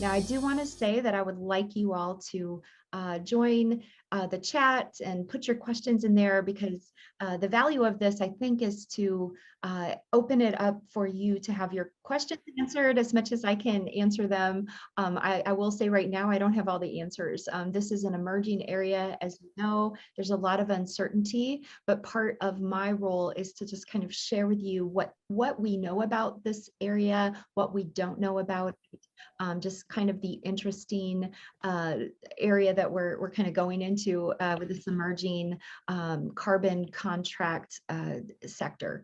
Now, I do want to say that I would like you all to join the chat and put your questions in there, because the value of this, I think, is to open it up for you to have your questions answered as much as I can answer them. I will say right now, I don't have all the answers. This is an emerging area. As you know, there's a lot of uncertainty, but part of my role is to just kind of share with you what we know about this area, what we don't know about it, just kind of the interesting area that we're kind of going into with this emerging carbon contract sector.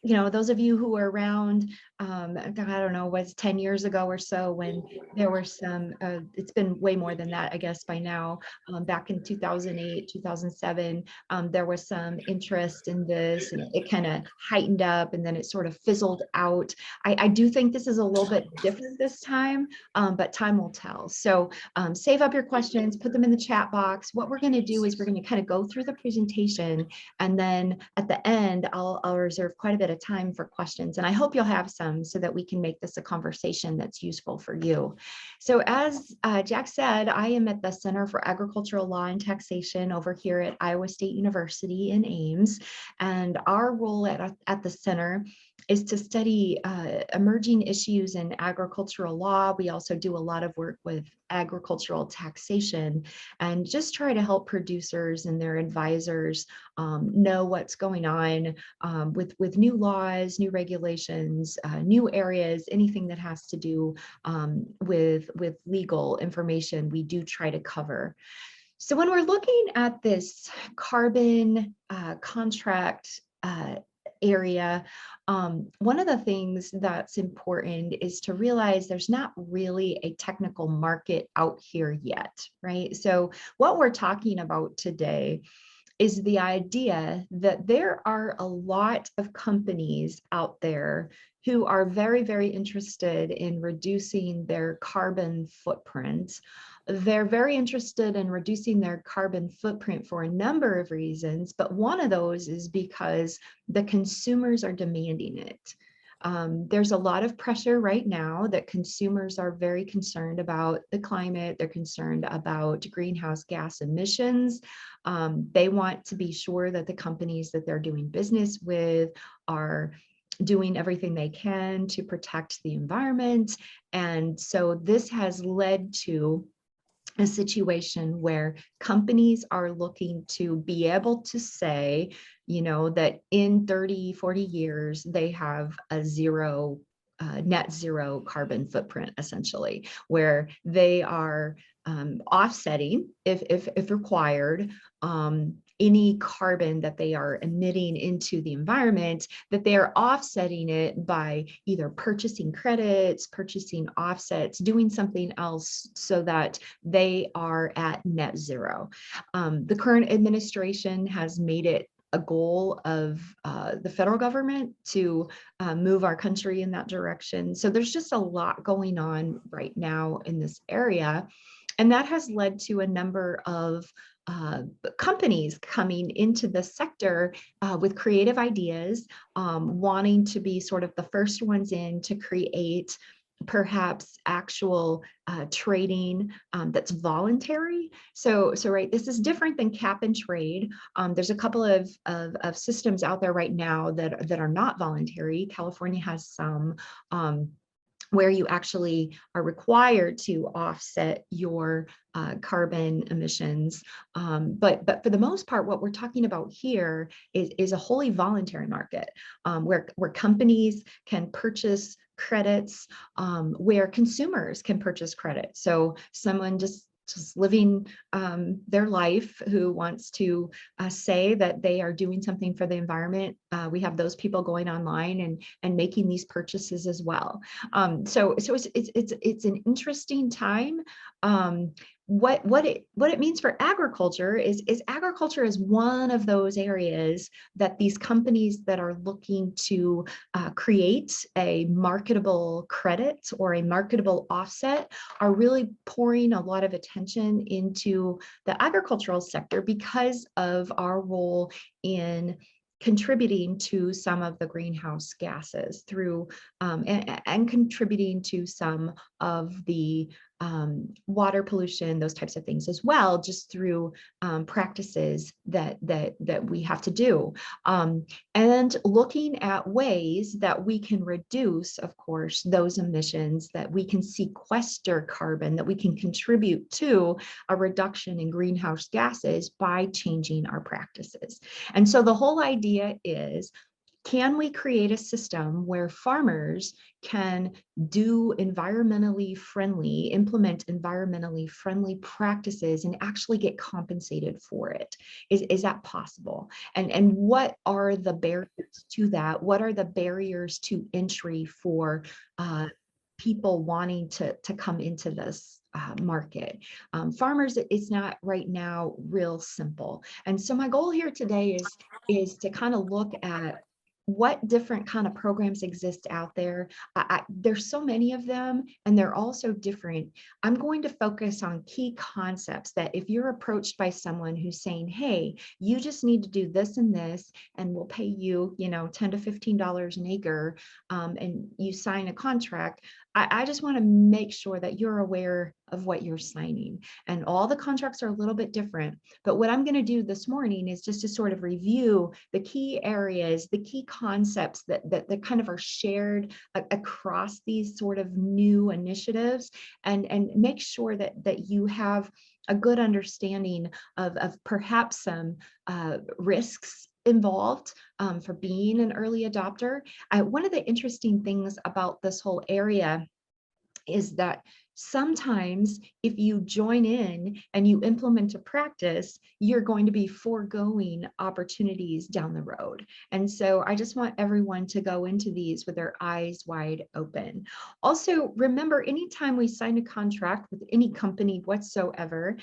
You know, those of you who were around, I don't know, was 10 years ago or so, when there were some, it's been way more than that, I guess, by now, back in 2008, 2007, there was some interest in this, and it kind of heightened up, and then it sort of fizzled out. I do think this is a little bit different this time, but time will tell. So save up your questions, put them in the chat box. What we're going to do is we're going to kind of go through the presentation, and then at the end, I'll reserve quite a bit of time for questions, and I hope you'll have some so that we can make this a conversation that's useful for you. So as Jack said, I am at the Center for Agricultural Law and Taxation over here at Iowa State University in Ames, and our role at the center is to study emerging issues in agricultural law. We also do a lot of work with agricultural taxation, and just try to help producers and their advisors know what's going on with new laws, new regulations, new areas, anything that has to do with legal information, we do try to cover. So when we're looking at this carbon contract area, one of the things that's important is to realize there's not really a technical market out here yet, right? So what we're talking about today is the idea that there are a lot of companies out there who are very, very interested in reducing their carbon footprint. They're very interested in reducing their carbon footprint for a number of reasons, but one of those is because the consumers are demanding it. There's a lot of pressure right now that consumers are very concerned about the climate. They're concerned about greenhouse gas emissions. They want to be sure that the companies that they're doing business with are doing everything they can to protect the environment. And so this has led to a situation where companies are looking to be able to say, you know, that in 30, 40 years, they have a net zero carbon footprint, essentially, where they are offsetting, if required, any carbon that they are emitting into the environment, that they are offsetting it by either purchasing credits, purchasing offsets, doing something else so that they are at net zero. The current administration has made it a goal of the federal government to move our country in that direction. So there's just a lot going on right now in this area. And that has led to a number of companies coming into the sector with creative ideas, wanting to be sort of the first ones in to create perhaps actual trading that's voluntary. So right, this is different than cap and trade. There's a couple of systems out there right now that are not voluntary. California has some where you actually are required to offset your carbon emissions. But for the most part, what we're talking about here is a wholly voluntary market, where companies can purchase credits, where consumers can purchase credits. So someone just living their life who wants to say that they are doing something for the environment. We have those people going online and making these purchases as well. So it's an interesting time. What it means for agriculture is agriculture is one of those areas that these companies that are looking to create a marketable credit or a marketable offset are really pouring a lot of attention into the agricultural sector because of our role in contributing to some of the greenhouse gases through and contributing to some of the water pollution, those types of things as well, just through practices that we have to do. And looking at ways that we can reduce, of course, those emissions, that we can sequester carbon, that we can contribute to a reduction in greenhouse gases by changing our practices. And so the whole idea is, can we create a system where farmers can do implement environmentally friendly practices and actually get compensated for it? Is that possible? And what are the barriers to that? What are the barriers to entry for people wanting to come into this market? Farmers, it's not right now real simple. And so my goal here today is to kind of look at what different kind of programs exist out there. There's so many of them, and they're all so different. I'm going to focus on key concepts that if you're approached by someone who's saying, hey, you just need to do this and this, and we'll pay you, $10 to $15 an acre, and you sign a contract, I just want to make sure that you're aware of what you're signing. And all the contracts are a little bit different. But what I'm going to do this morning is just to sort of review the key areas, the key concepts that kind of are shared across these sort of new initiatives, and make sure that you have a good understanding of perhaps some risks involved for being an early adopter. One of the interesting things about this whole area is that sometimes if you join in and you implement a practice, you're going to be foregoing opportunities down the road. And so I just want everyone to go into these with their eyes wide open. Also, remember, anytime we sign a contract with any company whatsoever,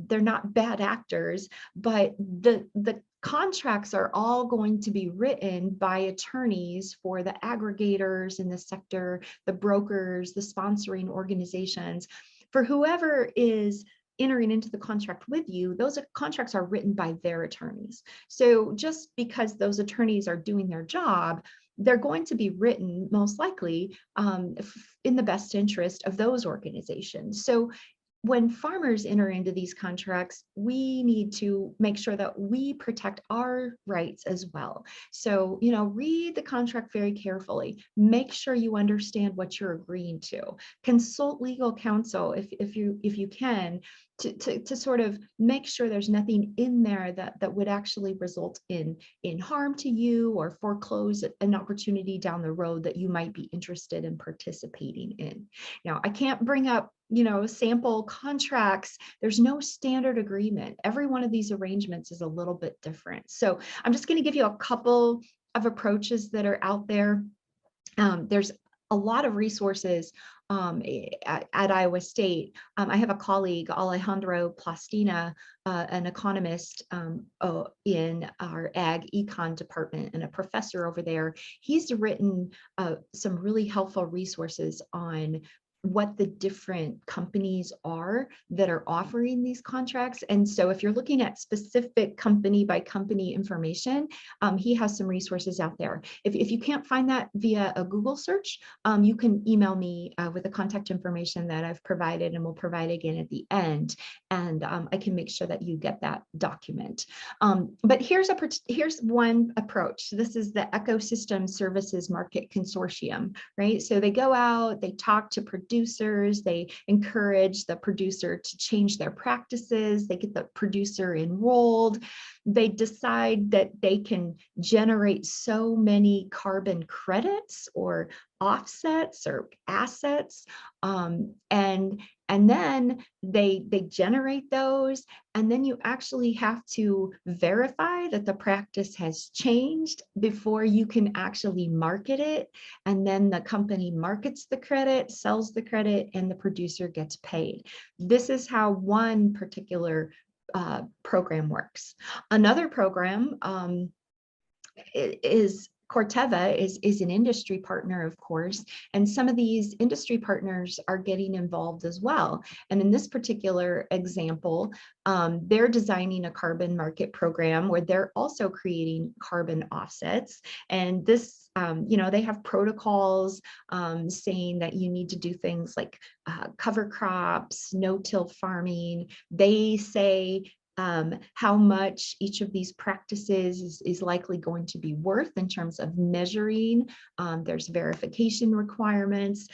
they're not bad actors, but the contracts are all going to be written by attorneys for the aggregators in the sector, the brokers, the sponsoring organizations. For whoever is entering into the contract with you, those contracts are written by their attorneys. So just because those attorneys are doing their job, they're going to be written most likely in the best interest of those organizations. So when farmers enter into these contracts, we need to make sure that we protect our rights as well. So, read the contract very carefully. Make sure you understand what you're agreeing to. Consult legal counsel if you can, to sort of make sure there's nothing in there that would actually result in harm to you or foreclose an opportunity down the road that you might be interested in participating in. Now, I can't bring up sample contracts. There's no standard agreement. Every one of these arrangements is a little bit different. So I'm just going to give you a couple of approaches that are out there. There's a lot of resources at Iowa State. I have a colleague, Alejandro Plastina, an economist in our ag econ department and a professor over there. He's written some really helpful resources on what the different companies are that are offering these contracts. And so if you're looking at specific company by company information, he has some resources out there. If you can't find that via a Google search, you can email me with the contact information that I've provided, and we'll provide again at the end. And I can make sure that you get that document. But here's one approach. This is the Ecosystem Services Market Consortium, right? So they go out, they talk to producers, they encourage the producer to change their practices, they get the producer enrolled, they decide that they can generate so many carbon credits or offsets or assets, and then they generate those, and then you actually have to verify that the practice has changed before you can actually market it. And then the company markets the credit, sells the credit, and the producer gets paid. This is how one particular program works. Another program is Corteva is an industry partner, of course, and some of these industry partners are getting involved as well. And in this particular example, they're designing a carbon market program where they're also creating carbon offsets. And this, they have protocols saying that you need to do things like cover crops, no-till farming. They say how much each of these practices is likely going to be worth in terms of measuring. There's verification requirements.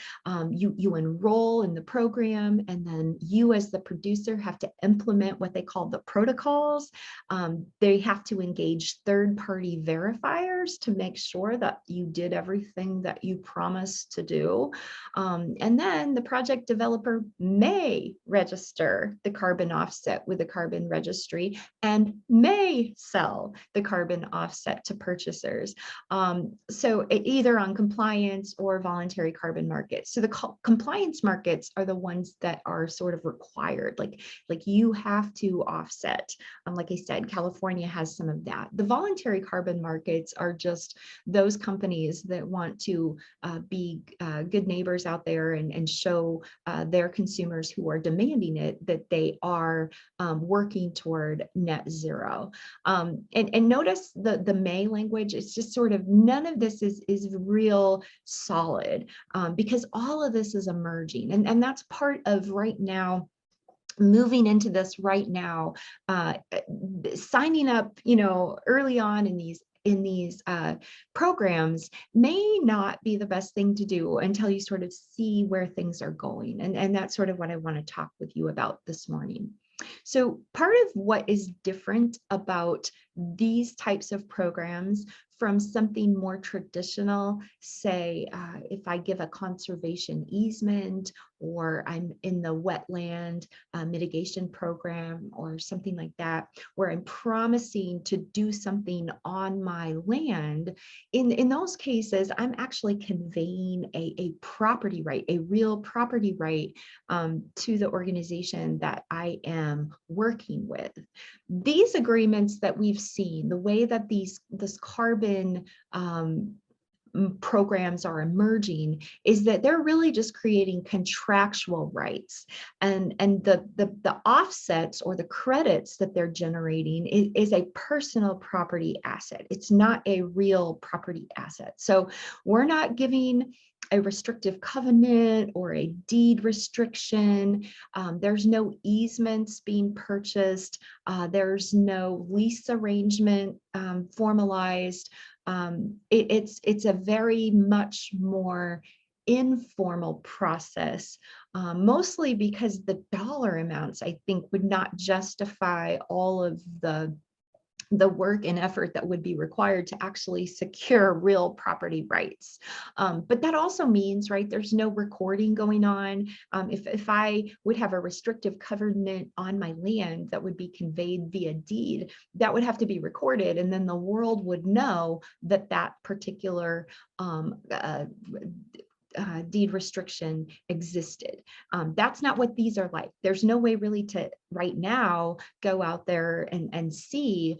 You enroll in the program, and then you as the producer have to implement what they call the protocols. They have to engage third-party verifiers to make sure that you did everything that you promised to do. And then the project developer may register the carbon offset with a carbon registry and may sell the carbon offset to purchasers. So either on compliance or voluntary carbon markets. So the compliance markets are the ones that are sort of required, like you have to offset. Like I said, California has some of that. The voluntary carbon markets are just those companies that want to be good neighbors out there and show their consumers who are demanding it that they are working toward net zero. And notice the may language. It's just sort of none of this is real solid because all of this is emerging. And that's part of right now, moving into this right now, signing up, early on in these programs may not be the best thing to do until you sort of see where things are going. And that's sort of what I want to talk with you about this morning. So part of what is different about these types of programs from something more traditional, say, if I give a conservation easement, or I'm in the wetland mitigation program or something like that, where I'm promising to do something on my land, in those cases, I'm actually conveying a property right, a real property right to the organization that I am working with. These agreements that we've seen, the way that this carbon programs are emerging, is that they're really just creating contractual rights, and the offsets or the credits that they're generating is a personal property asset. It's not a real property asset. So we're not giving a restrictive covenant or a deed restriction. There's no easements being purchased. There's no lease arrangement formalized. It's a very much more informal process, mostly because the dollar amounts, I think, would not justify all of the work and effort that would be required to actually secure real property rights. But that also means, right, there's no recording going on. If I would have a restrictive covenant on my land that would be conveyed via deed, that would have to be recorded, and then the world would know that that particular deed restriction existed. That's not what these are like. There's no way really to right now go out there and see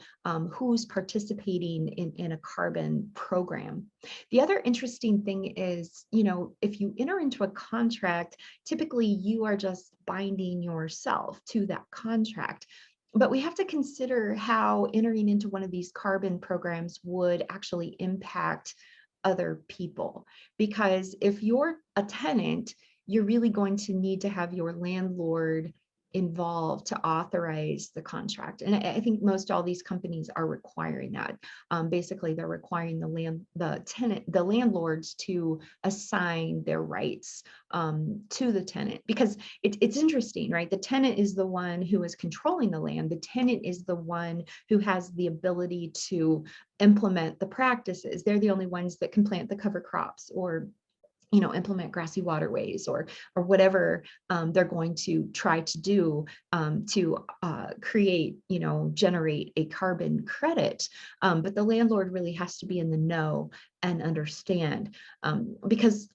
who's participating in a carbon program. The other interesting thing is, if you enter into a contract, typically you are just binding yourself to that contract. But we have to consider how entering into one of these carbon programs would actually impact other people. Because if you're a tenant, you're really going to need to have your landlord involved to authorize the contract. And I think most all these companies are requiring that. Basically, they're requiring the landlords to assign their rights to the tenant, because it's interesting, right? The tenant is the one who is controlling the land. The tenant is the one who has the ability to implement the practices. They're the only ones that can plant the cover crops, or implement grassy waterways, or whatever they're going to try to do to create, generate a carbon credit. But the landlord really has to be in the know and understand, because,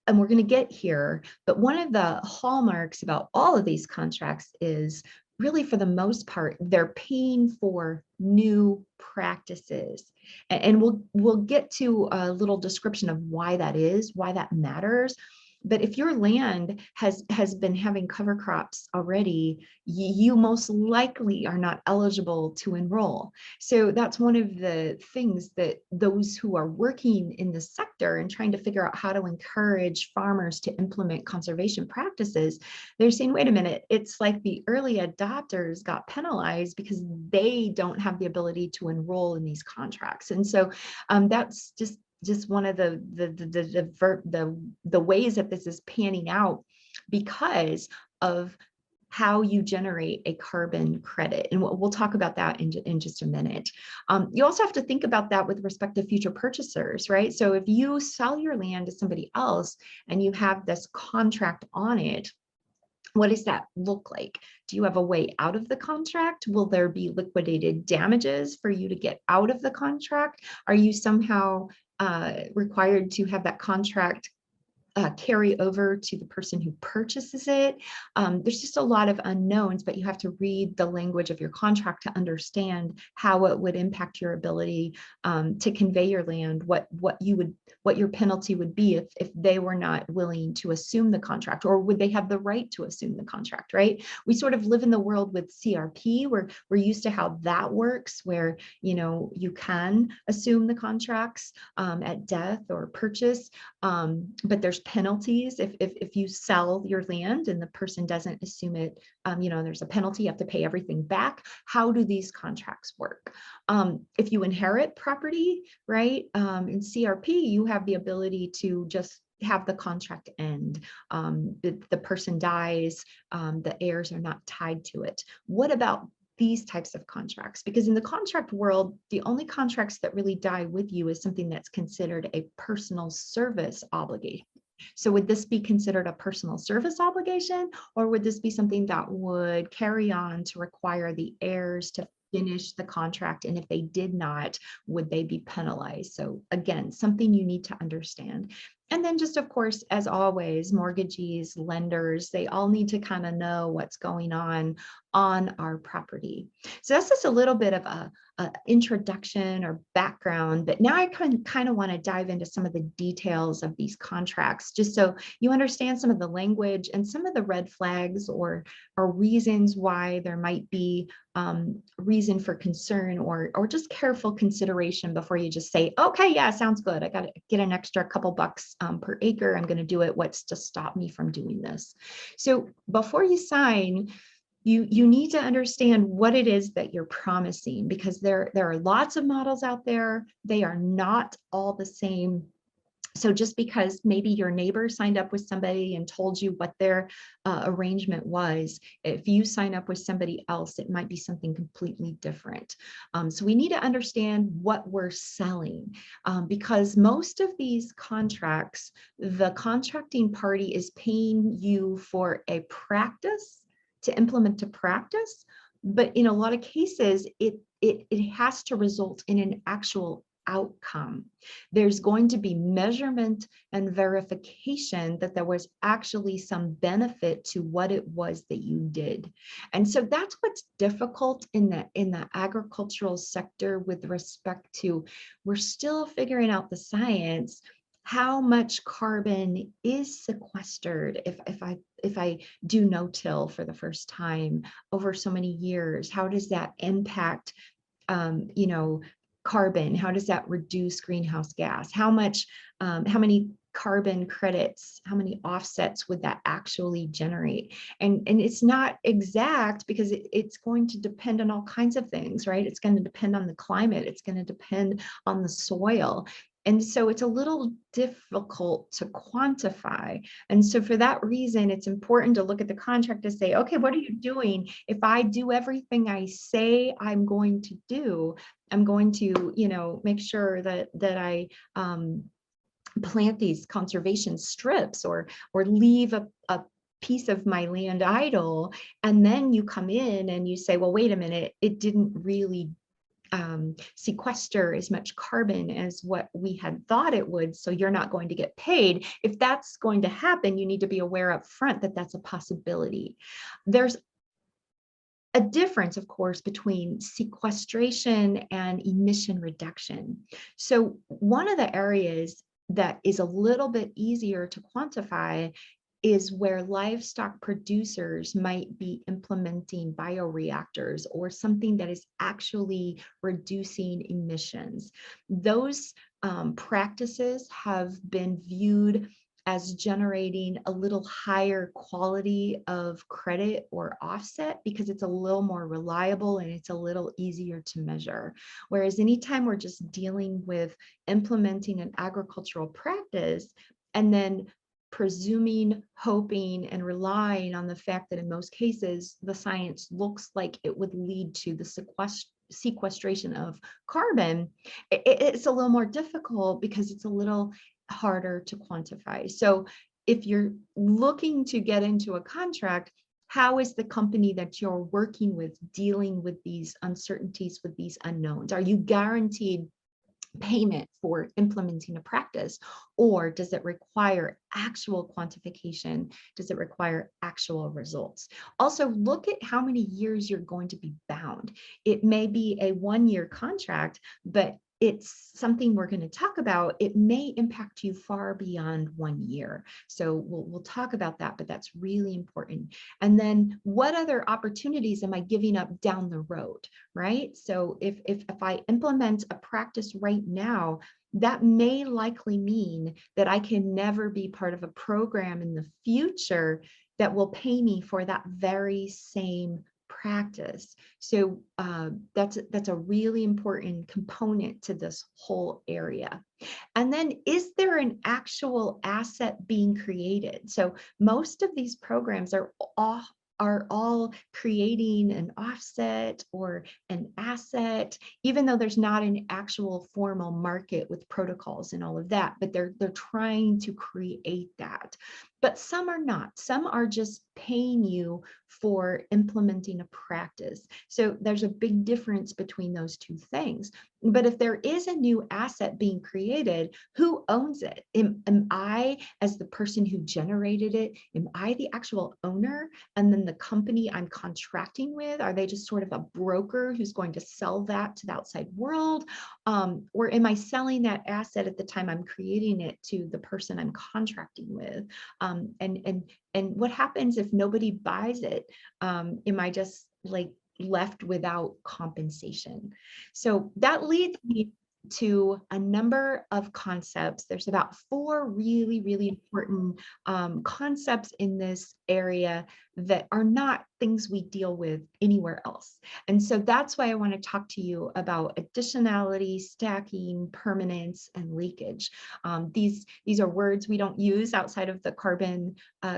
and we're going to get here, but one of the hallmarks about all of these contracts is really, for the most part, they're paying for new practices. And we'll get to a little description of why that is, why that matters. But if your land has been having cover crops already, you most likely are not eligible to enroll. So that's one of the things that those who are working in the sector and trying to figure out how to encourage farmers to implement conservation practices, they're saying, wait a minute, it's like the early adopters got penalized because they don't have the ability to enroll in these contracts. And so that's just one of the ways that this is panning out because of how you generate a carbon credit. And we'll talk about that in just a minute. You also have to think about that with respect to future purchasers, right? So if you sell your land to somebody else and you have this contract on it, what does that look like? Do you have a way out of the contract? Will there be liquidated damages for you to get out of the contract? Are you somehow required to have that contract carry over to the person who purchases it? There's just a lot of unknowns, but you have to read the language of your contract to understand how it would impact your ability to convey your land, what your penalty would be if they were not willing to assume the contract, or would they have the right to assume the contract, right? We sort of live in the world with CRP where we're used to how that works, where you can assume the contracts at death or purchase, but there's penalties if you sell your land and the person doesn't assume it. There's a penalty, you have to pay everything back. How do these contracts work? If you inherit property, right, in CRP, you have the ability to just have the contract end. The person dies, the heirs are not tied to it. What about these types of contracts? Because in the contract world, the only contracts that really die with you is something that's considered a personal service obligation. So would this be considered a personal service obligation, or would this be something that would carry on to require the heirs to finish the contract? And if they did not, would they be penalized? So again, something you need to understand. And then just, of course, as always, mortgagees, lenders, they all need to kind of know what's going on our property. So that's just a little bit of a introduction or background, but now I kind of want to dive into some of the details of these contracts, just so you understand some of the language and some of the red flags or reasons why there might be reason for concern or just careful consideration before you just say, okay, yeah, sounds good. I got to get an extra couple bucks per acre. I'm going to do it. What's to stop me from doing this? So before you sign, you need to understand what it is that you're promising, because there are lots of models out there. They are not all the same. So just because maybe your neighbor signed up with somebody and told you what their arrangement was, if you sign up with somebody else, it might be something completely different. So we need to understand what we're selling, because most of these contracts, the contracting party is paying you for a practice to implement a practice, but in a lot of cases, it has to result in an actual outcome. There's going to be measurement and verification that there was actually some benefit to what it was that you did. And so that's what's difficult in the agricultural sector with respect to, we're still figuring out the science. How much carbon is sequestered if I do no-till for the first time over so many years? How does that impact carbon? How does that reduce greenhouse gas? How many carbon credits, how many offsets would that actually generate? And it's not exact, because it's going to depend on all kinds of things, right? It's going to depend on the climate. It's going to depend on the soil. And so it's a little difficult to quantify. And so for that reason, it's important to look at the contract to say, okay, what are you doing? If I do everything I say I'm going to do, I'm going to, make sure that I plant these conservation strips or leave a piece of my land idle. And then you come in and you say, well, wait a minute, it didn't really sequester as much carbon as what we had thought it would, so you're not going to get paid. If that's going to happen, you need to be aware up front that that's a possibility. There's a difference, of course, between sequestration and emission reduction. So one of the areas that is a little bit easier to quantify is where livestock producers might be implementing bioreactors or something that is actually reducing emissions. Those practices have been viewed as generating a little higher quality of credit or offset because it's a little more reliable and it's a little easier to measure. Whereas anytime we're just dealing with implementing an agricultural practice and then presuming, hoping, and relying on the fact that in most cases, the science looks like it would lead to the sequestration of carbon, it's a little more difficult because it's a little harder to quantify. So if you're looking to get into a contract, how is the company that you're working with dealing with these uncertainties, with these unknowns? Are you guaranteed payment for implementing a practice, or does it require actual quantification? Does it require actual results? Also, look at how many years you're going to be bound. It may be a one-year contract, but it's something we're going to talk about. It may impact you far beyond 1 year. So we'll talk about that, but that's really important. And then what other opportunities am I giving up down the road, right? So if I implement a practice right now, that may likely mean that I can never be part of a program in the future that will pay me for that very same practice. So that's a really important component to this whole area. And then, is there an actual asset being created? So most of these programs are all creating an offset or an asset, even though there's not an actual formal market with protocols and all of that, but they're trying to create that. But some are not. Some are just paying you for implementing a practice. So there's a big difference between those two things. But if there is a new asset being created, who owns it? Am I, as the person who generated it, am I the actual owner? And then the company I'm contracting with, are they just sort of a broker who's going to sell that to the outside world? Or am I selling that asset at the time I'm creating it to the person I'm contracting with? And what happens if nobody buys it? Am I just like left without compensation? So that leads me to a number of concepts. There's about 4 really, really important concepts in this area that are not things we deal with anywhere else. And so that's why I want to talk to you about additionality, stacking, permanence, and leakage. These are words we don't use outside of the carbon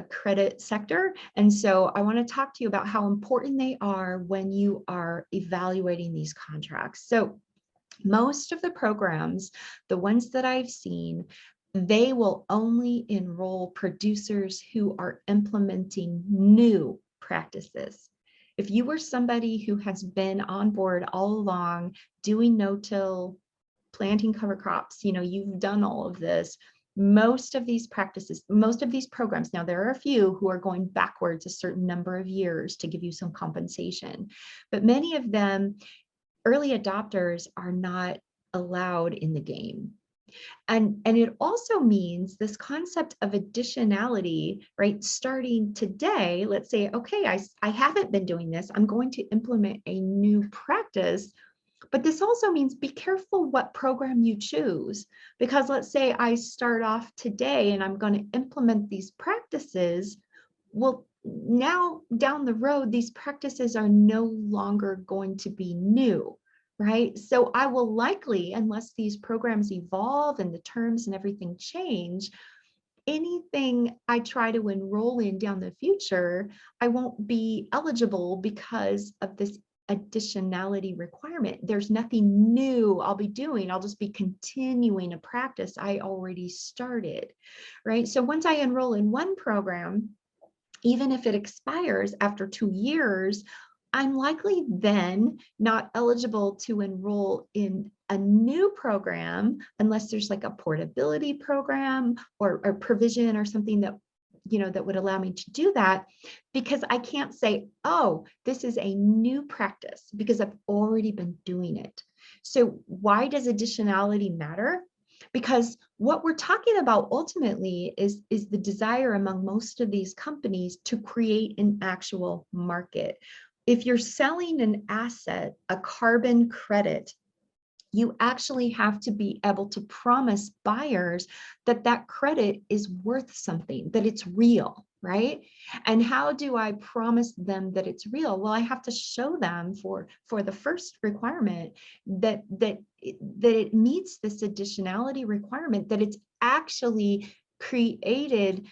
credit sector. And so I want to talk to you about how important they are when you are evaluating these contracts. So most of the programs, the ones that I've seen, they will only enroll producers who are implementing new practices. If you were somebody who has been on board all along, doing no-till, planting cover crops, you've done all of this, most of these practices, most of these programs, now there are a few who are going backwards a certain number of years to give you some compensation, but many of them, early adopters, are not allowed in the game. And it also means this concept of additionality, right? Starting today, let's say, okay, I haven't been doing this. I'm going to implement a new practice. But this also means be careful what program you choose, because let's say I start off today and I'm going to implement these practices. Well, now down the road, these practices are no longer going to be new, right? So I will likely, unless these programs evolve and the terms and everything change, anything I try to enroll in down the future, I won't be eligible because of this additionality requirement. There's nothing new I'll be doing. I'll just be continuing a practice I already started, right? So once I enroll in one program, even if it expires after 2 years, I'm likely then not eligible to enroll in a new program unless there's like a portability program or provision or something that would allow me to do that, because I can't say, oh, this is a new practice, because I've already been doing it. So why does additionality matter? Because what we're talking about ultimately is the desire among most of these companies to create an actual market. If you're selling an asset, a carbon credit, you actually have to be able to promise buyers that that credit is worth something, that it's real, right? And how do I promise them that it's real? Well, I have to show them for the first requirement that it meets this additionality requirement, that it's actually created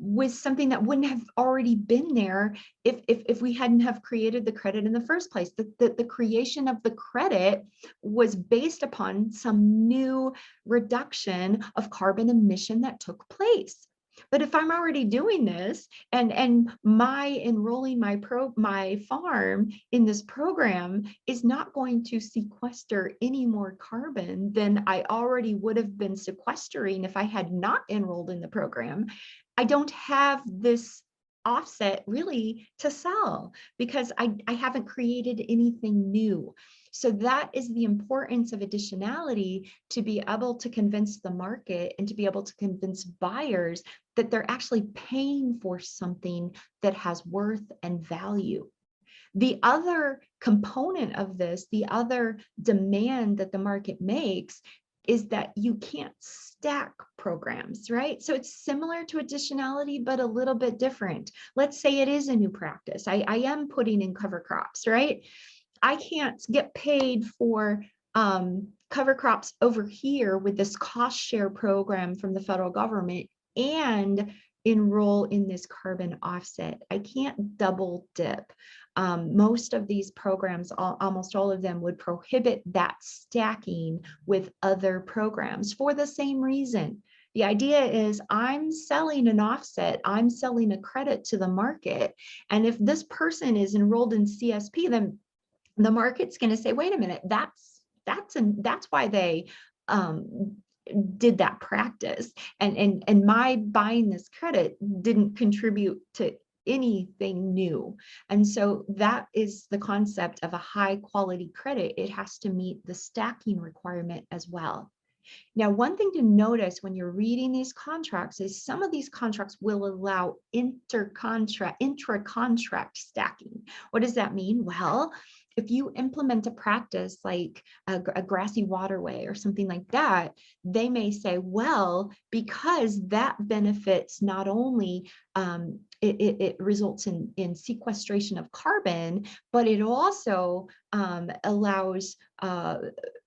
with something that wouldn't have already been there if we hadn't have created the credit in the first place. The creation of the credit was based upon some new reduction of carbon emission that took place. But if I'm already doing this and my enrolling my farm in this program is not going to sequester any more carbon than I already would have been sequestering if I had not enrolled in the program, I don't have this offset really to sell, because I haven't created anything new. So that is the importance of additionality, to be able to convince the market and to be able to convince buyers that they're actually paying for something that has worth and value. The other component of this, the other demand that the market makes, is that you can't stack programs, right? So it's similar to additionality, but a little bit different. Let's say it is a new practice. I am putting in cover crops, right? I can't get paid for cover crops over here with this cost share program from the federal government and enroll in this carbon offset. I can't double dip. Most of these programs, almost all of them, would prohibit that stacking with other programs for the same reason. The idea is I'm selling an offset, I'm selling a credit to the market. And if this person is enrolled in CSP, then the market's going to say, wait a minute, that's why they did that practice, and my buying this credit didn't contribute to anything new. And so that is the concept of a high quality credit. It has to meet the stacking requirement as well. Now, one thing to notice when you're reading these contracts is some of these contracts will allow intra-contract stacking. What does that mean? Well, if you implement a practice like a grassy waterway or something like that, they may say, well, because that benefits not only it results in sequestration of carbon, but it also allows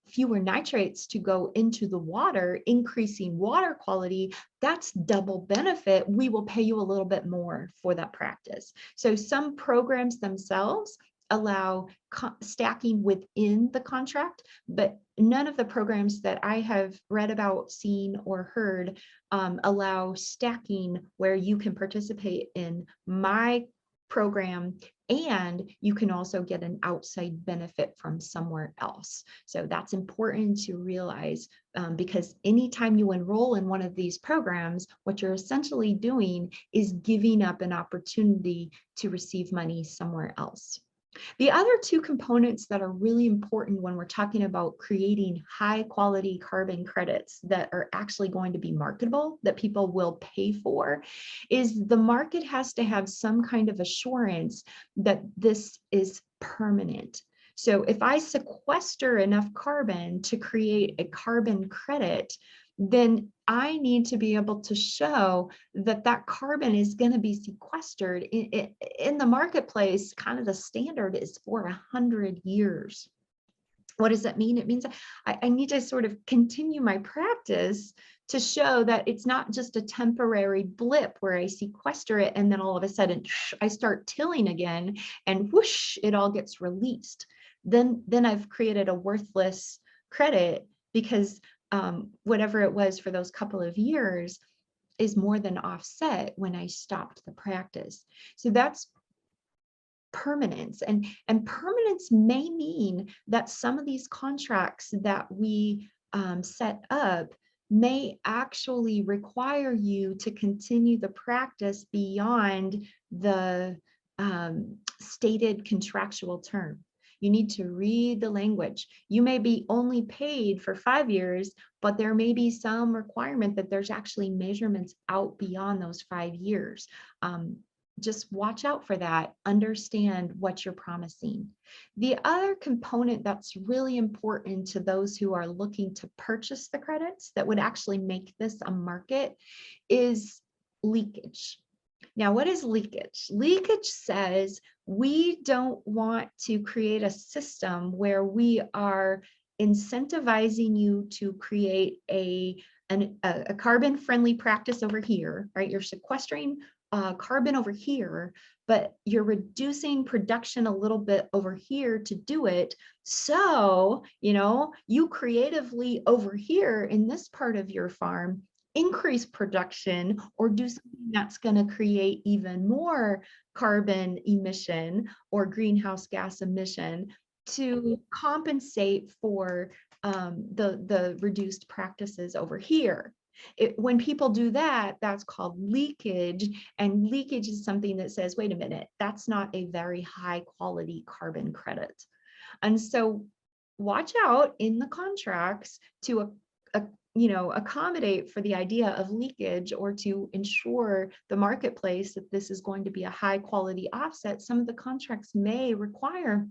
fewer nitrates to go into the water, increasing water quality. That's double benefit. We will pay you a little bit more for that practice. So some programs themselves allow stacking within the contract, but none of the programs that I have read about, seen, or heard allow stacking where you can participate in my program and you can also get an outside benefit from somewhere else. So that's important to realize, because anytime you enroll in one of these programs, what you're essentially doing is giving up an opportunity to receive money somewhere else. The other two components that are really important when we're talking about creating high quality carbon credits that are actually going to be marketable, that people will pay for, is the market has to have some kind of assurance that this is permanent. So if I sequester enough carbon to create a carbon credit, then I need to be able to show that that carbon is going to be sequestered in the marketplace. Kind of the standard is for 100 years. What does that mean? It means I need to sort of continue my practice to show that it's not just a temporary blip where I sequester it and then all of a sudden I start tilling again and whoosh, it all gets released. Then I've created a worthless credit, because whatever it was for those couple of years is more than offset when I stopped the practice. So that's permanence. And permanence may mean that some of these contracts that we set up may actually require you to continue the practice beyond the stated contractual term. You need to read the language. You may be only paid for 5 years, but there may be some requirement that there's actually measurements out beyond those 5 years. Just watch out for that. Understand what you're promising. The other component that's really important to those who are looking to purchase the credits that would actually make this a market is leakage. Now, what is leakage? Leakage says we don't want to create a system where we are incentivizing you to create a carbon-friendly practice over here, right? You're sequestering carbon over here, but you're reducing production a little bit over here to do it. So, you creatively over here in this part of your farm increase production or do something that's going to create even more carbon emission or greenhouse gas emission to compensate for the reduced practices over here. When people do that, that's called leakage, and leakage is something that says, wait a minute, that's not a very high quality carbon credit. And so watch out in the contracts to accommodate for the idea of leakage or to ensure the marketplace that this is going to be a high quality offset. Some of the contracts may require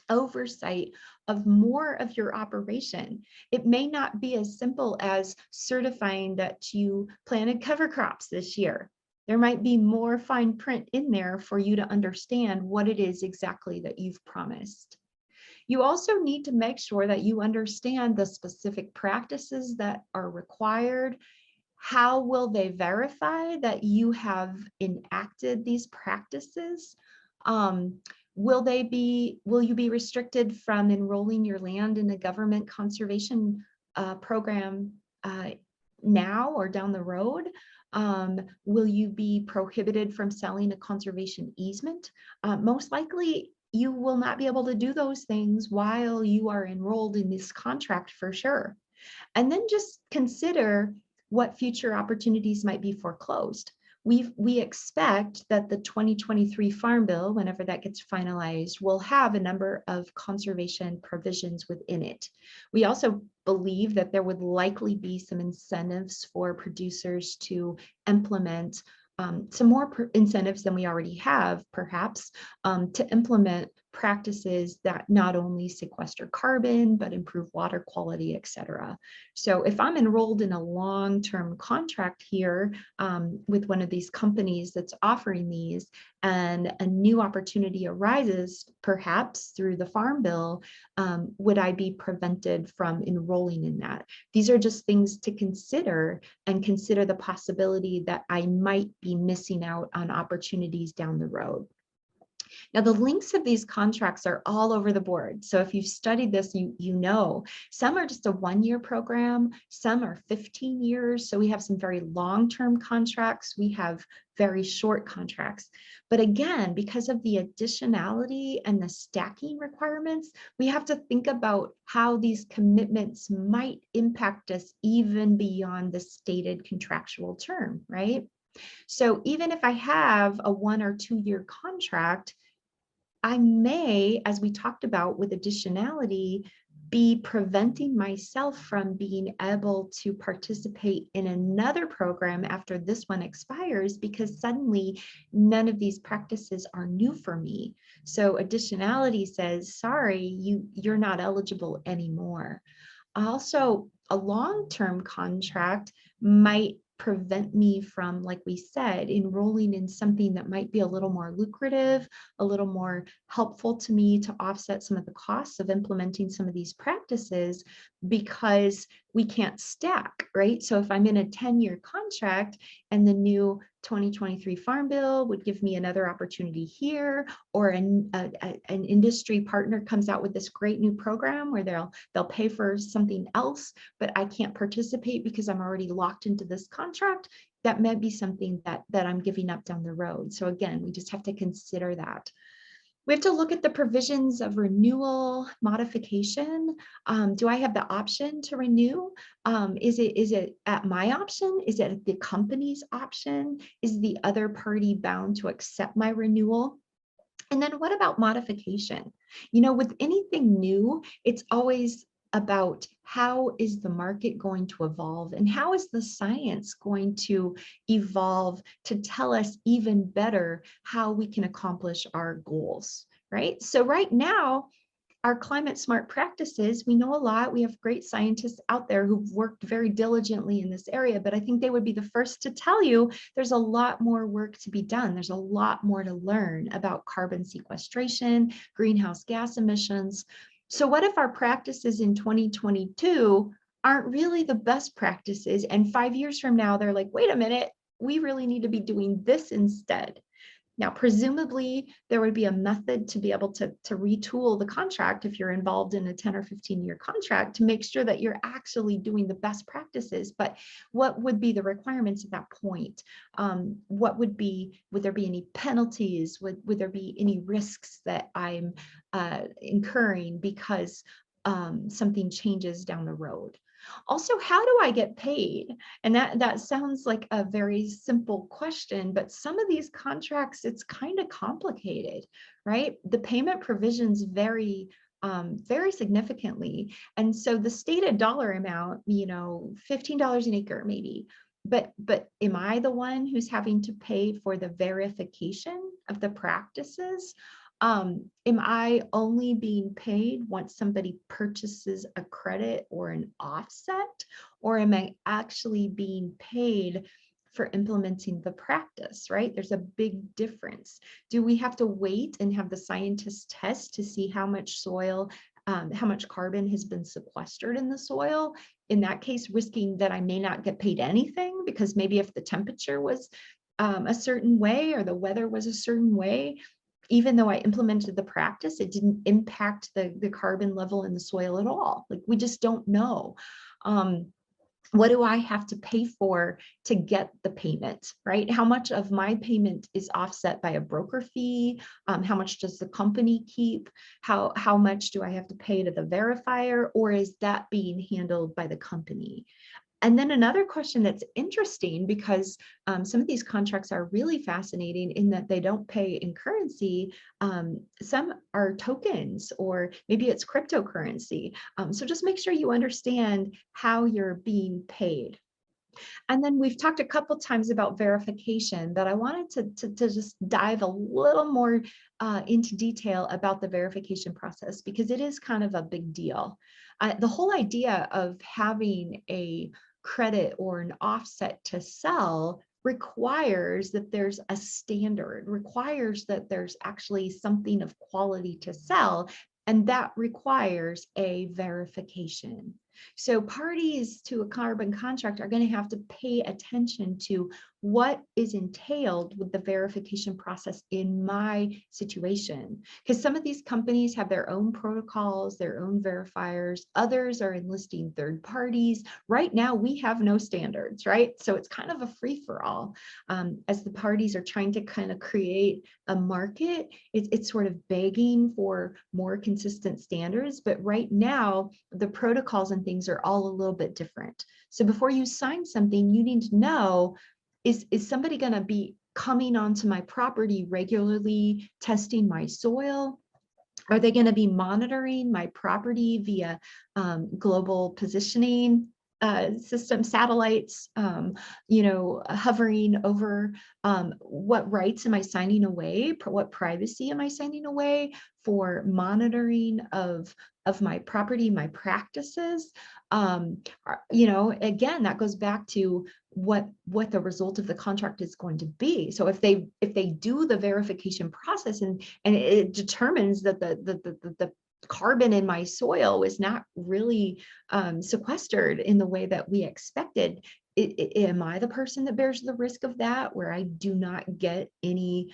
oversight of more of your operation. It may not be as simple as certifying that you planted cover crops this year. There might be more fine print in there for you to understand what it is exactly that you've promised. You also need to make sure that you understand the specific practices that are required. How will they verify that you have enacted these practices? Will you be restricted from enrolling your land in a government conservation program now or down the road? Will you be prohibited from selling a conservation easement? Most likely, you will not be able to do those things while you are enrolled in this contract for sure. And then just consider what future opportunities might be foreclosed. We expect that the 2023 Farm Bill, whenever that gets finalized, will have a number of conservation provisions within it. We also believe that there would likely be some incentives for producers to implement some more incentives than we already have, perhaps, to implement practices that not only sequester carbon, but improve water quality, et cetera. So if I'm enrolled in a long-term contract here with one of these companies that's offering these, and a new opportunity arises, perhaps through the Farm Bill, would I be prevented from enrolling in that? These are just things to consider, and consider the possibility that I might be missing out on opportunities down the road. Now, the links of these contracts are all over the board. So if you've studied this, you know, some are just a 1-year program, some are 15 years. So we have some very long-term contracts. We have very short contracts. But again, because of the additionality and the stacking requirements, we have to think about how these commitments might impact us even beyond the stated contractual term, right? So even if I have a 1 or 2 year contract, I may, as we talked about with additionality, be preventing myself from being able to participate in another program after this one expires, because suddenly none of these practices are new for me. So additionality says, sorry, you're not eligible anymore. Also, a long-term contract might prevent me from, like we said, enrolling in something that might be a little more lucrative, a little more helpful to me to offset some of the costs of implementing some of these practices, because we can't stack, right? So if I'm in a 10-year contract and the new 2023 Farm Bill would give me another opportunity here, or an industry partner comes out with this great new program where they'll pay for something else, but I can't participate because I'm already locked into this contract, that might be something that I'm giving up down the road. So again, we just have to consider that. We have to look at the provisions of renewal, modification. Do I have the option to renew? Is it at my option? Is it at the company's option? Is the other party bound to accept my renewal? And then what about modification? With anything new, it's always about how is the market going to evolve and how is the science going to evolve to tell us even better how we can accomplish our goals, right? So right now, our climate smart practices, we know a lot. We have great scientists out there who've worked very diligently in this area, but I think they would be the first to tell you there's a lot more work to be done. There's a lot more to learn about carbon sequestration, greenhouse gas emissions. So what if our practices in 2022 aren't really the best practices, and 5 years from now, they're like, wait a minute, we really need to be doing this instead? Now, presumably, there would be a method to be able to retool the contract if you're involved in a 10 or 15-year contract to make sure that you're actually doing the best practices. But what would be the requirements at that point? Would there be any penalties? Would there be any risks that I'm incurring because something changes down the road? Also, how do I get paid? And that sounds like a very simple question, but some of these contracts, it's kind of complicated, right? The payment provisions vary very significantly. And so the stated dollar amount, $15 an acre maybe, but am I the one who's having to pay for the verification of the practices? Am I only being paid once somebody purchases a credit or an offset, or am I actually being paid for implementing the practice, right? There's a big difference. Do we have to wait and have the scientists test to see how much soil, how much carbon has been sequestered in the soil? In that case, risking that I may not get paid anything, because maybe if the temperature was a certain way or the weather was a certain way, even though I implemented the practice, it didn't impact the carbon level in the soil at all. Like, we just don't know. What do I have to pay for to get the payment, right? How much of my payment is offset by a broker fee? How much does the company keep? How much do I have to pay to the verifier, or is that being handled by the company? And then another question that's interesting, because some of these contracts are really fascinating in that they don't pay in currency. Some are tokens, or maybe it's cryptocurrency. So just make sure you understand how you're being paid. And then we've talked a couple times about verification, but I wanted to just dive a little more into detail about the verification process, because it is kind of a big deal. The whole idea of having a credit or an offset to sell requires that there's a standard, requires that there's actually something of quality to sell, and that requires a verification. So parties to a carbon contract are going to have to pay attention to what is entailed with the verification process in my situation. Because some of these companies have their own protocols, their own verifiers. Others are enlisting third parties. Right now, we have no standards, right? So it's kind of a free-for-all. As the parties are trying to kind of create a market, it's sort of begging for more consistent standards. But right now, the protocols and things are all a little bit different. So before you sign something, you need to know, is somebody going to be coming onto my property regularly, testing my soil? Are they going to be monitoring my property via global positioning system, satellites, hovering over? What rights am I signing away? What privacy am I signing away for monitoring of my property, my practices? Again, that goes back to what the result of the contract is going to be. So if they do the verification process and it determines that the carbon in my soil was not really sequestered in the way that we expected, am I the person that bears the risk of that, where I do not get any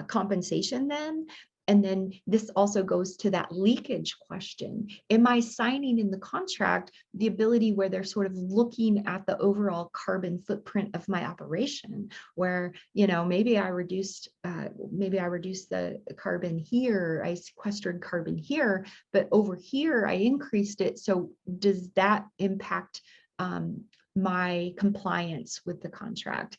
compensation then? And then this also goes to that leakage question. Am I signing in the contract the ability where they're sort of looking at the overall carbon footprint of my operation, where, you know, maybe I reduced the carbon here, I sequestered carbon here, but over here I increased it. So does that impact my compliance with the contract?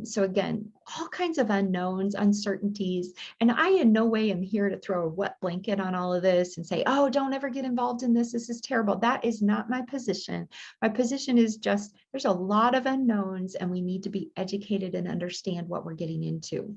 So again, all kinds of unknowns, uncertainties, and I in no way am here to throw a wet blanket on all of this and say, oh, don't ever get involved in this. This is terrible. That is not my position. My position is just there's a lot of unknowns and we need to be educated and understand what we're getting into.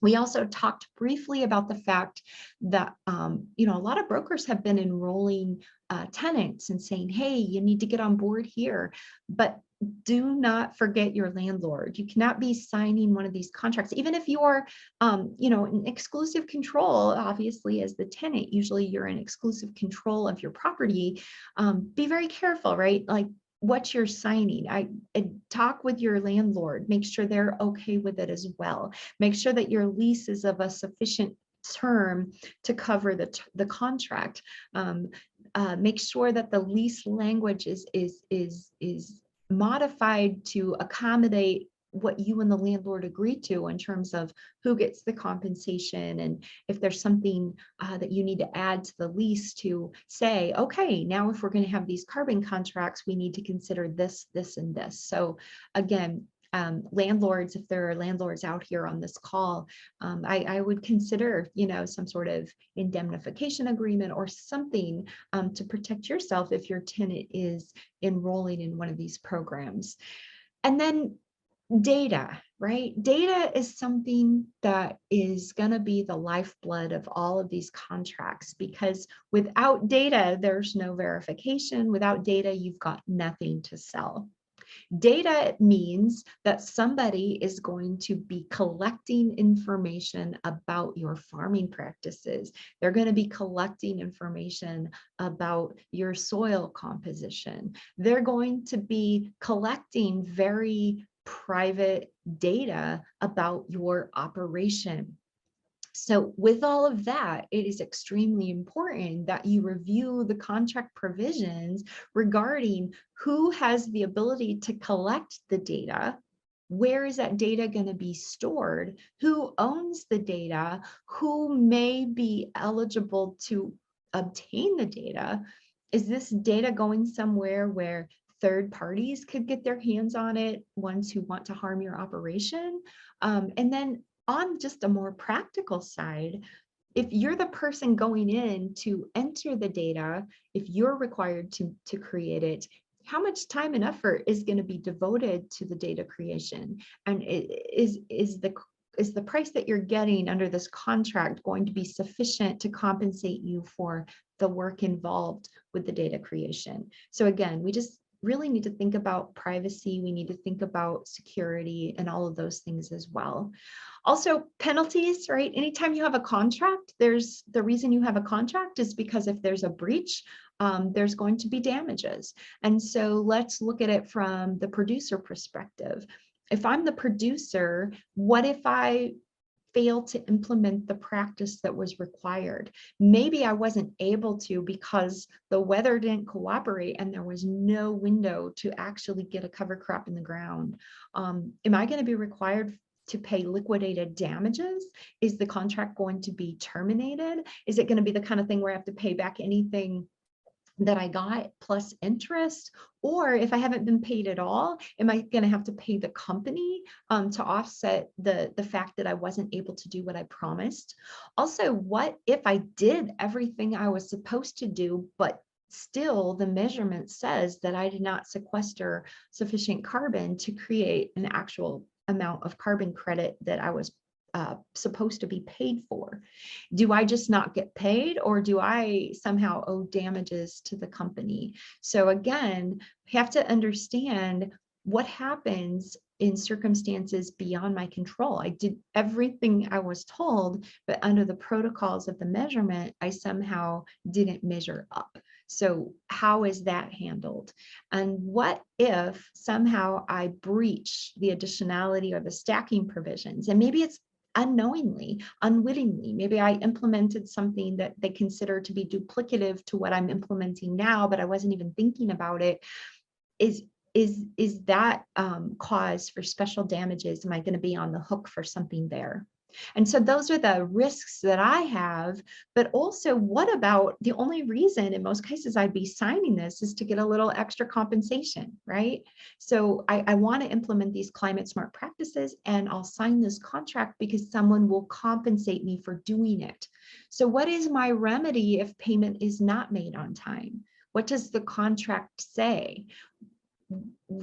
We also talked briefly about the fact that, you know, a lot of brokers have been enrolling tenants and saying, hey, you need to get on board here, but do not forget your landlord. You cannot be signing one of these contracts, even if you're, you know, in exclusive control, obviously as the tenant, usually you're in exclusive control of your property. Be very careful, right? Like, what you're signing. I talk with your landlord, make sure they're okay with it as well. Make sure that your lease is of a sufficient term to cover the contract. Make sure that the lease language is modified to accommodate what you and the landlord agree to in terms of who gets the compensation, and if there's something that you need to add to the lease to say, okay, now if we're going to have these carbon contracts, we need to consider this, this, and this. So again, landlords, if there are landlords out here on this call, I would consider, you know, some sort of indemnification agreement or something to protect yourself if your tenant is enrolling in one of these programs. And then data, right? Data is something that is going to be the lifeblood of all of these contracts, because without data, there's no verification. Without data, you've got nothing to sell. Data means that somebody is going to be collecting information about your farming practices. They're going to be collecting information about your soil composition. They're going to be collecting very private data about your operation. So with all of that, it is extremely important that you review the contract provisions regarding who has the ability to collect the data, where is that data going to be stored, who owns the data, who may be eligible to obtain the data. Is this data going somewhere where third parties could get their hands on it, ones who want to harm your operation? And then on just a more practical side, if you're the person going in to enter the data, if you're required to create it, how much time and effort is going to be devoted to the data creation? And is the price that you're getting under this contract going to be sufficient to compensate you for the work involved with the data creation? So again, we just really need to think about privacy. We need to think about security and all of those things as well. Also, penalties, right? Anytime you have a contract, there's the reason you have a contract is because if there's a breach, there's going to be damages. And so let's look at it from the producer perspective. If I'm the producer, what if I fail to implement the practice that was required? Maybe I wasn't able to because the weather didn't cooperate and there was no window to actually get a cover crop in the ground. Am I going to be required to pay liquidated damages? Is the contract going to be terminated? Is it going to be the kind of thing where I have to pay back anything that I got plus interest? Or if I haven't been paid at all, am I going to have to pay the company to offset the fact that I wasn't able to do what I promised? Also, what if I did everything I was supposed to do, but still the measurement says that I did not sequester sufficient carbon to create an actual amount of carbon credit that I was supposed to be paid for? Do I just not get paid, or do I somehow owe damages to the company? So again, we have to understand what happens in circumstances beyond my control. I did everything I was told, but under the protocols of the measurement, I somehow didn't measure up. So how is that handled? And what if somehow I breach the additionality or the stacking provisions? And maybe it's unknowingly, unwittingly. Maybe I implemented something that they consider to be duplicative to what I'm implementing now, but I wasn't even thinking about it. Is that cause for special damages? Am I going to be on the hook for something there? And so those are the risks that I have, but also what about the only reason in most cases I'd be signing this is to get a little extra compensation, right? So I want to implement these climate smart practices and I'll sign this contract because someone will compensate me for doing it. So what is my remedy if payment is not made on time? What does the contract say?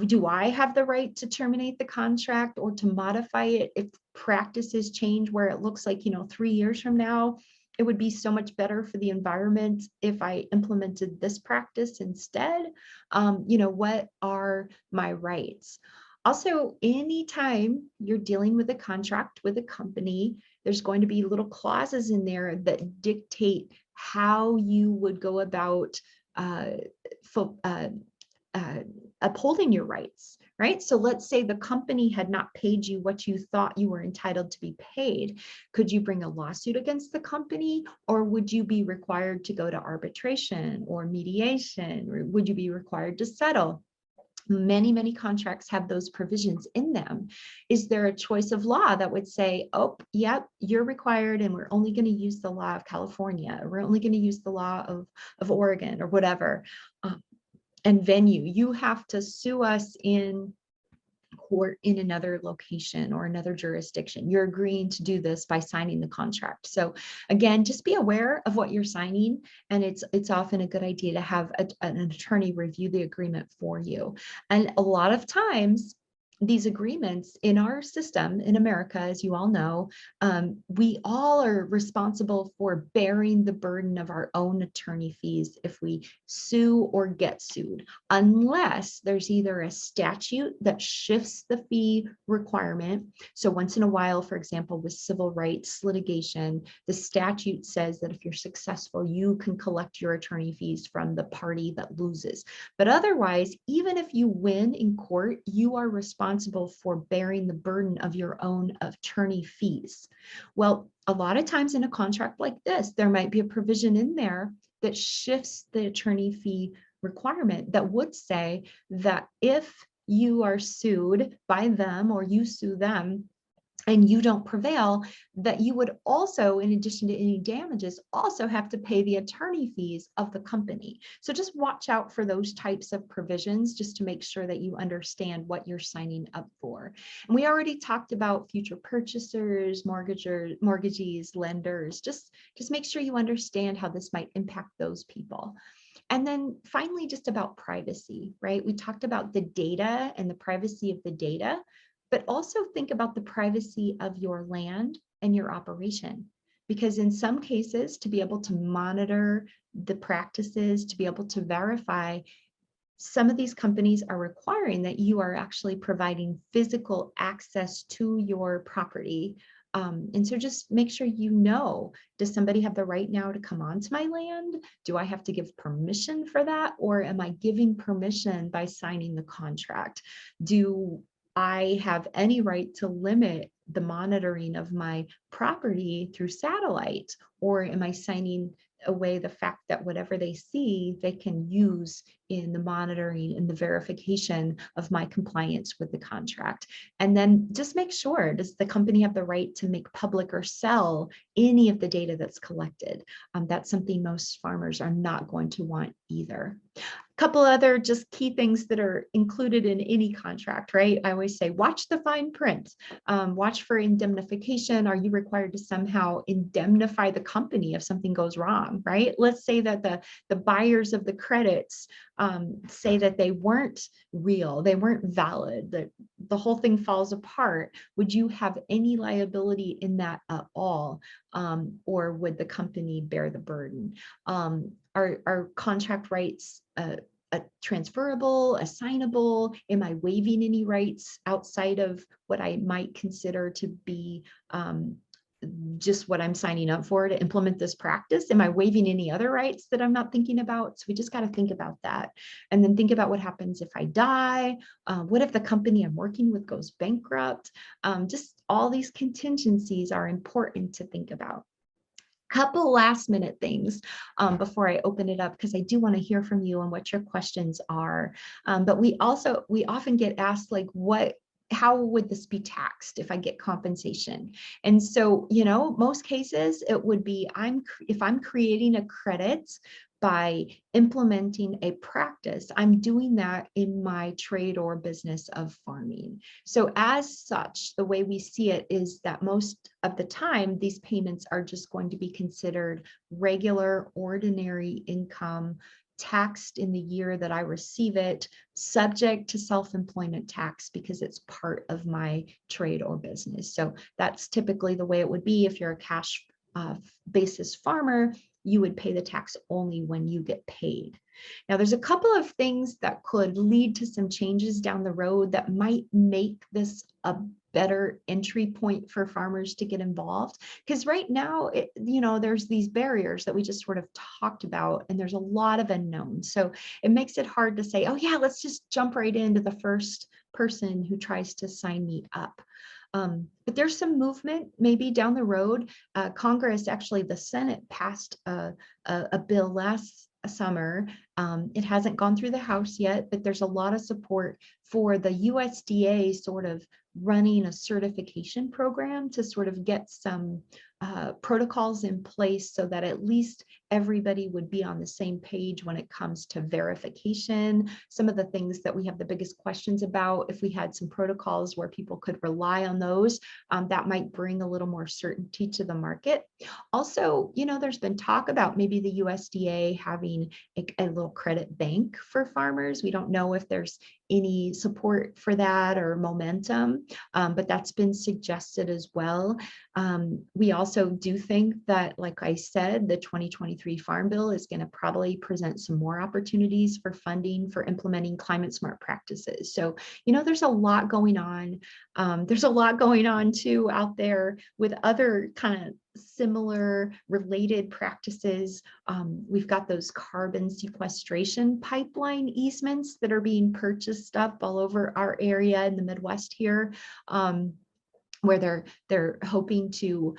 Do I have the right to terminate the contract or to modify it if practices change where it looks like, 3 years from now, it would be so much better for the environment if I implemented this practice instead? What are my rights? Also, anytime you're dealing with a contract with a company, there's going to be little clauses in there that dictate how you would go about upholding your rights, right? So let's say the company had not paid you what you thought you were entitled to be paid. Could you bring a lawsuit against the company, or would you be required to go to arbitration or mediation, or would you be required to settle? Many, many contracts have those provisions in them. Is there a choice of law that would say, oh, yep, you're required and we're only going to use the law of California, or we're only going to use the law of Oregon or whatever? And venue, you have to sue us in court in another location or another jurisdiction. You're agreeing to do this by signing the contract. So again, just be aware of what you're signing, and it's often a good idea to have an attorney review the agreement for you. And a lot of times, these agreements in our system in America, as you all know, we all are responsible for bearing the burden of our own attorney fees if we sue or get sued, unless there's either a statute that shifts the fee requirement. So once in a while, for example, with civil rights litigation, the statute says that if you're successful, you can collect your attorney fees from the party that loses. But otherwise, even if you win in court, you are responsible for bearing the burden of your own attorney fees. Well, a lot of times in a contract like this, there might be a provision in there that shifts the attorney fee requirement that would say that if you are sued by them or you sue them and you don't prevail, that you would also, in addition to any damages, also have to pay the attorney fees of the company. So just watch out for those types of provisions just to make sure that you understand what you're signing up for. And we already talked about future purchasers, mortgagees, lenders. Just make sure you understand how this might impact those people. And then finally, just about privacy, right? We talked about the data and the privacy of the data, but also think about the privacy of your land and your operation. Because in some cases, to be able to monitor the practices, to be able to verify, some of these companies are requiring that you are actually providing physical access to your property. And so just make sure you know, does somebody have the right now to come onto my land? Do I have to give permission for that? Or am I giving permission by signing the contract? Do I have any right to limit the monitoring of my property through satellite? Or am I signing away the fact that whatever they see, they can use in the monitoring and the verification of my compliance with the contract? And then just make sure, does the company have the right to make public or sell any of the data that's collected? That's something most farmers are not going to want either. Couple other just key things that are included in any contract, right? I always say, watch the fine print, watch for indemnification. Are you required to somehow indemnify the company if something goes wrong, right? Let's say that the buyers of the credits say that they weren't real, they weren't valid, that the whole thing falls apart. Would you have any liability in that at all? Or would the company bear the burden? Are contract rights transferable, assignable? Am I waiving any rights outside of what I might consider to be just what I'm signing up for to implement this practice? Am I waiving any other rights that I'm not thinking about? So we just got to think about that. And then think about what happens if I die. What if the company I'm working with goes bankrupt? Just all these contingencies are important to think about. Couple last minute things before I open it up, because I do want to hear from you and what your questions are. But we often get asked, like, how would this be taxed if I get compensation? And so, most cases it would be if I'm creating a credit by implementing a practice, I'm doing that in my trade or business of farming. So as such, the way we see it is that most of the time, these payments are just going to be considered regular, ordinary income, taxed in the year that I receive it, subject to self-employment tax because it's part of my trade or business. So that's typically the way it would be. If you're a cash basis farmer, you would pay the tax only when you get paid. Now, there's a couple of things that could lead to some changes down the road that might make this a better entry point for farmers to get involved. Because right now, there's these barriers that we just sort of talked about, and there's a lot of unknowns. So it makes it hard to say, oh yeah, let's just jump right into the first person who tries to sign me up. But there's some movement maybe down the road. Congress, actually, the Senate passed a bill last summer. It hasn't gone through the House yet, but there's a lot of support for the USDA sort of running a certification program to sort of get some protocols in place so that at least everybody would be on the same page when it comes to verification. Some of the things that we have the biggest questions about, if we had some protocols where people could rely on those, that might bring a little more certainty to the market. Also, there's been talk about maybe the USDA having a little credit bank for farmers. We don't know if there's any support for that or momentum, but that's been suggested as well. We also do think that, like I said, the 2023 Farm Bill is going to probably present some more opportunities for funding for implementing climate smart practices. So, there's a lot going on. There's a lot going on too out there with other kind of similar related practices. We've got those carbon sequestration pipeline easements that are being purchased up all over our area in the Midwest here, where they're hoping to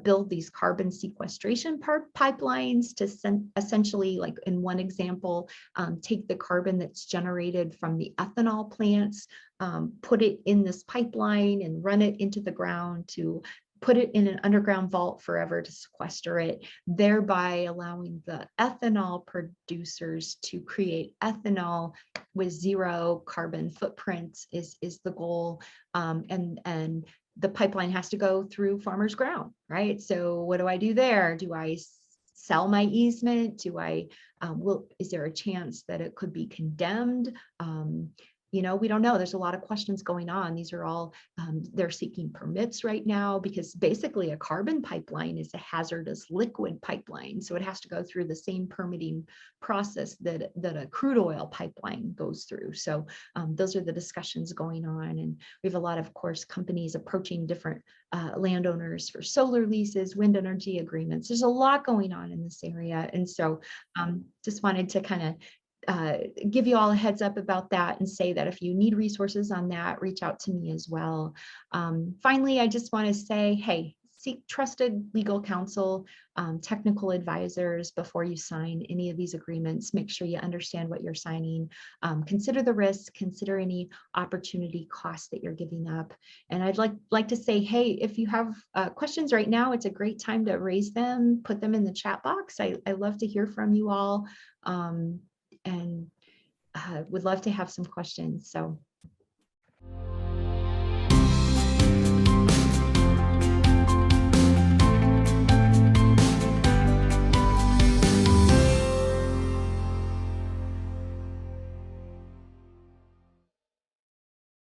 build these carbon sequestration pipelines to essentially, like in one example, take the carbon that's generated from the ethanol plants, put it in this pipeline and run it into the ground to put it in an underground vault forever to sequester it, thereby allowing the ethanol producers to create ethanol with zero carbon footprint is the goal. And the pipeline has to go through farmers' ground, right? So what do I do there? Do I sell my easement? Is there a chance that it could be condemned? We don't know. There's a lot of questions going on. These are all, they're seeking permits right now because basically a carbon pipeline is a hazardous liquid pipeline. So it has to go through the same permitting process that a crude oil pipeline goes through. So those are the discussions going on. And we have a lot of course, companies approaching different landowners for solar leases, wind energy agreements. There's a lot going on in this area. And so just wanted to kind of give you all a heads up about that and say that if you need resources on that, reach out to me as well. Finally, I just want to say, hey, seek trusted legal counsel, technical advisors before you sign any of these agreements. Make sure you understand what you're signing. Consider the risk, consider any opportunity costs that you're giving up. And I'd like to say, hey, if you have questions right now, it's a great time to raise them, put them in the chat box. I love to hear from you all. And would love to have some questions. So